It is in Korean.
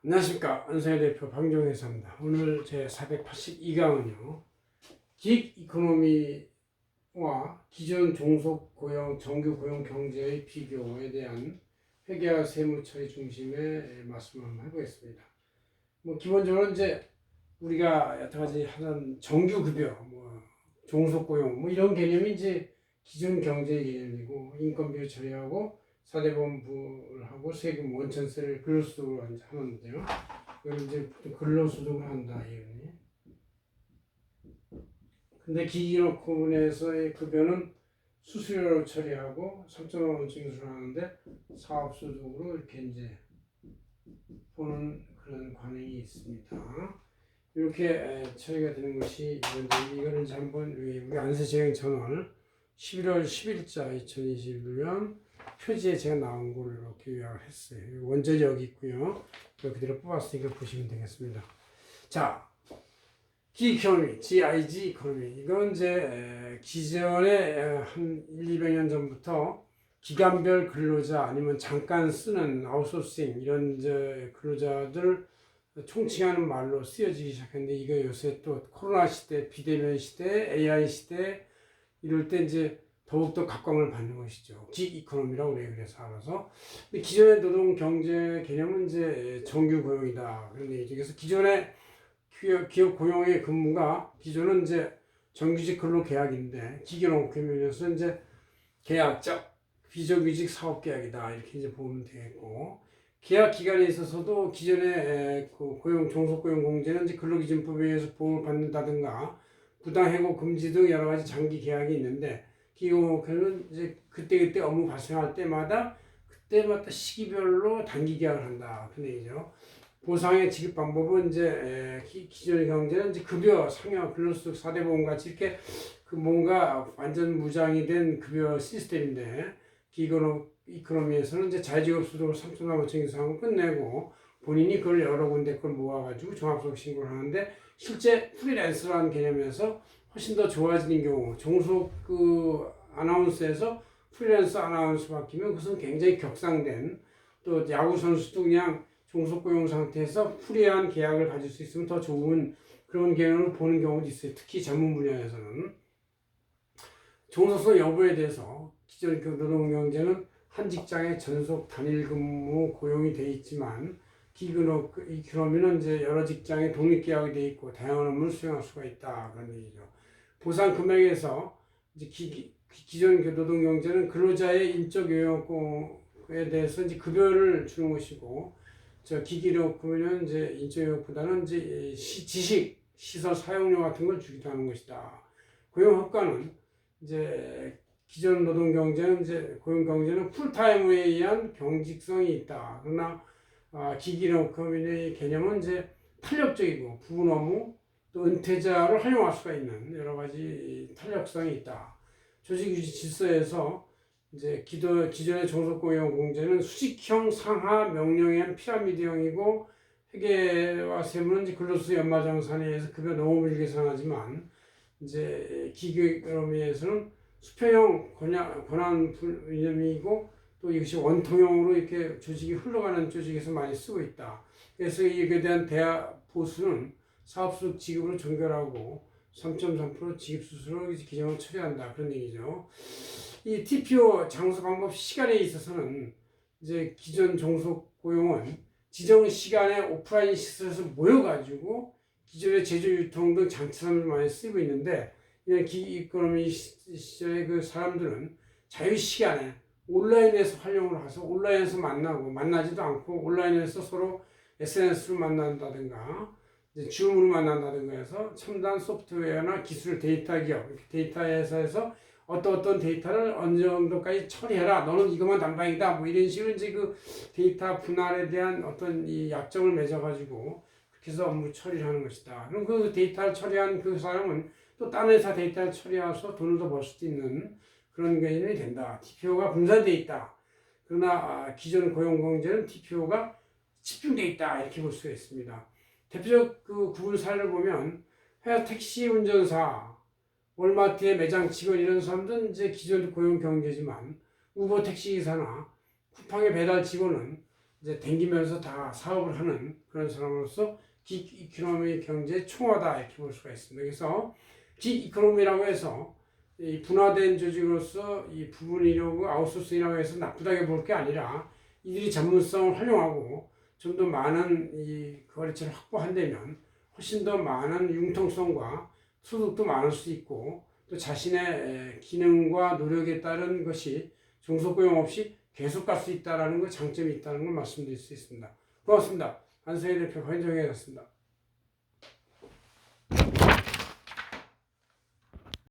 안녕하십니까. 안성의 대표 방종회사입니다. 오늘 제 482강은요. 기획 이코노미와 기존 종속 고용, 정규 고용 경제의 비교에 대한 회계와 세무 처리 중심의 말씀을 한번 해보겠습니다. 기본적으로 이제 우리가 여태까지 하던 정규 급여, 종속 고용, 이런 개념이 이제 기존 경제 개념이고, 인건비 처리하고, 사대보험부를 하고 세금 원천세를 근로소득으로 하는데요. 그걸 이제 근로소득을 한다 이거니. 근데 기기업부문에서의 급여는 수수료로 처리하고 3,500원 징수를 하는데 사업소득으로 이렇게 이제 보는 그런 관행이 있습니다. 이렇게 처리가 되는 것이 이거를 이제 한번 우리 안세재행전월 11월 10일자 2021년 표지에 제가 나온 걸로 이렇게 요약을 했어요. 원전이 여기 있고요. 그대로 뽑았으니까 보시면 되겠습니다. 자, 기이코노미, GIG 이코노미. 이건 이제 기존에 한 200년 전부터 기간별 근로자 아니면 잠깐 쓰는 아웃소싱 이런 이제 근로자들 총칭하는 말로 쓰여지기 시작했는데 이거 요새 또 코로나 시대, 비대면 시대, AI 시대 이럴 때 이제 더욱더 각광을 받는 것이죠. 기이코노미라고 그래요. 그래서 알아서. 근데 기존의 노동 경제 개념은 이제 정규 고용이다. 그런 얘기죠. 그래서 기존의 기업 고용의 근무가 기존은 이제 정규직 근로 계약인데 기계농업계면에서 이제 계약적 비정규직 사업 계약이다. 이렇게 이제 보면 되겠고. 계약 기간에 있어서도 기존의 그 고용, 종속 고용 공제는 이제 근로기준법에 의해서 보험을 받는다든가 부당해고 금지 등 여러 가지 장기 계약이 있는데 기업은 이제 그때 업무 발생할 때마다 시기별로 단기 계약을 한다. 그런 얘기죠. 보상의 지급 방법은 이제 기존의 경제는 이제 급여, 상여, 근로소득, 사대보험 같이 이렇게 그 뭔가 완전 무장이 된 급여 시스템인데 이코노미에서는 이제 자유직업소득을 3,500원 이상을 끝내고 본인이 그걸 여러 군데 그걸 모아가지고 종합소득 신고를 하는데 실제 프리랜서라는 개념에서 훨씬 더 좋아지는 경우 종속 아나운서에서 프리랜서 아나운서 바뀌면 그것은 굉장히 격상된 또 야구 선수도 그냥 종속 고용 상태에서 프리한 계약을 가질 수 있으면 더 좋은 그런 개념을 보는 경우도 있어요. 특히 전문 분야에서는 종속성 여부에 대해서 기존 노동경제는 한 직장에 전속 단일 근무 고용이 돼 있지만 이코노미는 이제 여러 직장에 독립 계약이 돼 있고 다양한 업무를 수행할 수가 있다 그런 얘기죠. 보상 금액에서 이제 기존 노동 경제는 근로자의 인적 요역에 대해서 이제 급여를 주는 것이고, 기기력은 이제 인적 요역보다는 이제 지식, 시설 사용료 같은 걸 주기도 하는 것이다. 고용 효과는 이제 기존 노동 경제는 이제 고용 경제는 풀타임에 의한 경직성이 있다. 그러나 기기력의 개념은 이제 탄력적이고 부분 업무 또 은퇴자를 활용할 수가 있는 여러 가지 탄력성이 있다. 조직유지 질서에서 이제 기존의 종속고용 공제는 수직형 상하 명령에 의한 피라미드형이고 회계와 세무는 이제 근로소 연마정산에 의해서 급여 농업을 계산하지만 이제 기계ekonomi에서는 수평형 권한 이념이고 또 이것이 원통형으로 이렇게 조직이 흘러가는 조직에서 많이 쓰고 있다. 그래서 이에 대한 대화 보수는 사업소득 지급으로 종결하고 3.3% 지급 수수로 기정을 처리한다. 그런 얘기죠. 이 TPO 장소 방법 시간에 있어서는 이제 기존 종속 고용은 지정 시간에 오프라인 시설에서 모여가지고 기존의 제조 유통 등 장치산을 많이 쓰고 있는데 이런 기이코노미 시절의 그 사람들은 자유 시간에 온라인에서 활용을 해서 온라인에서 만나지도 않고 온라인에서 서로 SNS로 만난다든가 줌으로 만난다든가 해서 첨단 소프트웨어나 기술 데이터 기업, 데이터 회사에서 어떤 데이터를 어느 정도까지 처리해라. 너는 이것만 담당이다. 이런 식으로 이제 그 데이터 분할에 대한 어떤 이 약정을 맺어가지고 그렇게 해서 업무 처리를 하는 것이다. 그럼 그 데이터를 처리한 그 사람은 또 다른 회사 데이터를 처리해서 돈을 더 벌 수도 있는 그런 개념이 된다. TPO가 분산되어 있다. 그러나 기존 고용공제는 TPO가 집중되어 있다. 이렇게 볼 수가 있습니다. 대표적 그 구분 사례를 보면 회사 택시 운전사, 월마트의 매장 직원 이런 사람들은 이제 기존 고용 경제지만 우버 택시 기사나 쿠팡의 배달 직원은 이제 댕기면서 다 사업을 하는 그런 사람으로서 긱 이코노미 경제의 총화다 이렇게 볼 수가 있습니다. 그래서 긱 이코노미라고 해서 이 분화된 조직으로서 이 부분 인력을 아웃소싱이라고 해서 나쁘다게 볼 게 아니라 이들이 전문성을 활용하고 좀 더 많은 이 거래처를 확보한다면 훨씬 더 많은 융통성과 소득도 많을 수 있고 또 자신의 기능과 노력에 따른 것이 종속고용 없이 계속 갈 수 있다는 그 장점이 있다는 걸 말씀드릴 수 있습니다. 고맙습니다. 안성희 대표 권정혜였습니다.